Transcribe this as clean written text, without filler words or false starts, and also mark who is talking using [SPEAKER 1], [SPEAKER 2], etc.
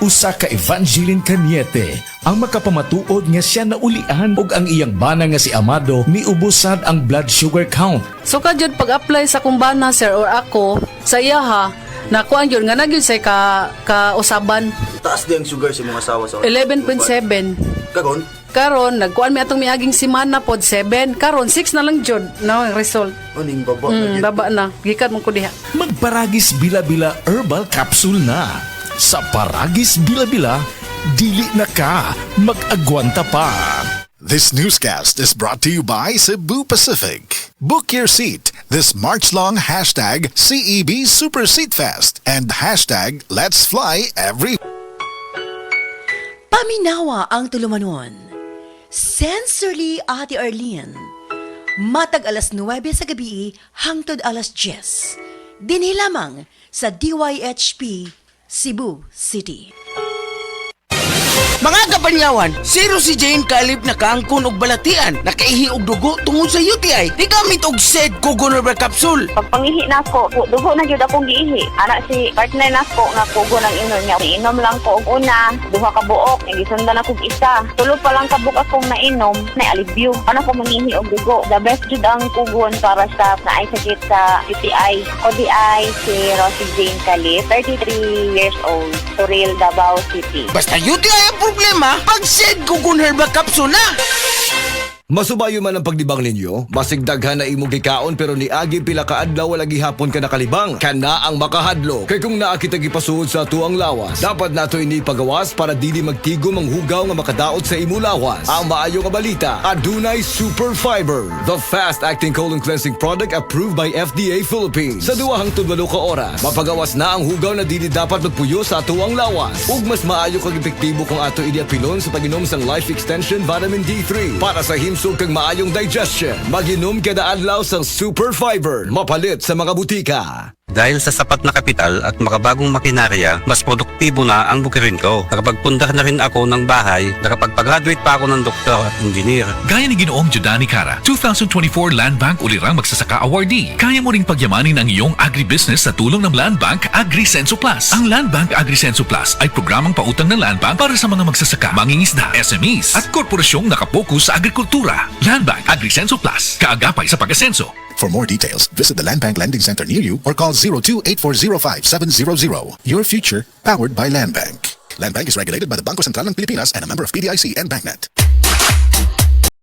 [SPEAKER 1] Usa ka Evangeline Cañete ang makapamatuod nga siya naulian og ang iyang bana nga si Amado niubusad ang blood sugar count.
[SPEAKER 2] So kadyod pag-apply sa kumbana sir or ako sa iya ha, nakuan yun nga nagyud say ka usaban
[SPEAKER 3] Taas din ang sugar sa mga asawa sa
[SPEAKER 2] 11.7.
[SPEAKER 3] Kagon?
[SPEAKER 2] Karon nagkuan mi atong miaging semana pod 7. Karon 6 na lang jud ang result.
[SPEAKER 3] Aning baba na yun.
[SPEAKER 2] Baba na. Gikan mo ko diha.
[SPEAKER 1] Magparagis Bila-Bila Herbal Capsule na. Sa Paragis Bila-Bila, dili na ka mag-agwanta pa.
[SPEAKER 4] This newscast is brought to you by Cebu Pacific. Book your seat this March-long hashtag CEB Super Seat Fest and hashtag Let's Fly Every...
[SPEAKER 5] Paminawa ang tulumanon. Sensorily Ate Arlene. Matag alas 9 sa gabi hangtod alas 10. Dinhi lamang sa DYHP Cebu City.
[SPEAKER 6] Mga kapanyawan, zero si Jane kalip na kaangkon og balatian, nakaihi og dugo tungod sa UTI. Di gamit og SED Kugon Herbal Capsule.
[SPEAKER 7] Pag pangihi na ko, dugo na gyud akong giihi. Anak si partner na ko nga kugo ng inom niya. Inom lang ko og una, duha ka buok, gisundan ako og isa. Tulo pa lang ka buok akong nainom, na alibyo. Ano ko mangihi og dugo. The best jud ang kugon para sa naay sakit sa UTI. ODI si Rosie Jane Calip, 33 years old, Suril, Davao City.
[SPEAKER 6] Basta UTI ang problema, pag SED Kugon Herbal Capsule na.
[SPEAKER 8] Masubayo man ang pagdibang ninyo, basig daghan na imong gikaon pero niagi pila ka adlaw wala gihapon ka nakalibang. Kana ang makahadlo. Kay kung naa kita gipasuod sa tuang lawas, dapat nato ini pagawas para dili magtigom ang hugaw nga makadaot sa imo lawas. Ang maayo nga balita, adunay Super Fiber, the fast-acting colon cleansing product approved by FDA Philippines. Sa 2 hangtod 8 ka oras, mapagawas na ang hugaw na dili dapat magpuyo sa tuang lawas. Ug mas maayo kag epektibo kung ato idiapilon sa pag-inom sang Life Extension Vitamin D3 para sa himsog kag maayong digestion. Mag-inom kada adlaw sang Super Fiber, mapalit sa mga butika.
[SPEAKER 9] Dahil sa sapat na kapital at makabagong makinarya, mas produktibo na ang bukirin ko. Nakapagpundar na rin ako ng bahay, nakapagpag-graduate pa ako ng doktor at engineer.
[SPEAKER 10] Gaya ni Ginoong Jodani Cara, 2024 Land Bank Ulirang Magsasaka Awardee. Kaya mo ring pagyamanin ang iyong agribusiness sa tulong ng Land Bank AgriSenso Plus. Ang Land Bank AgriSenso Plus ay programang pautang ng Land Bank para sa mga magsasaka, mangingisda, SMEs at korporasyong nakapokus sa agrikultura. Land Bank AgriSenso Plus, kaagapay sa pag-asenso.
[SPEAKER 4] For more details, visit the Land Bank Lending Center near you or call 02-8405-700. Your future, powered by Land Bank. Land Bank is regulated by the Bangko Sentral ng Pilipinas and a member of PDIC and BancNet.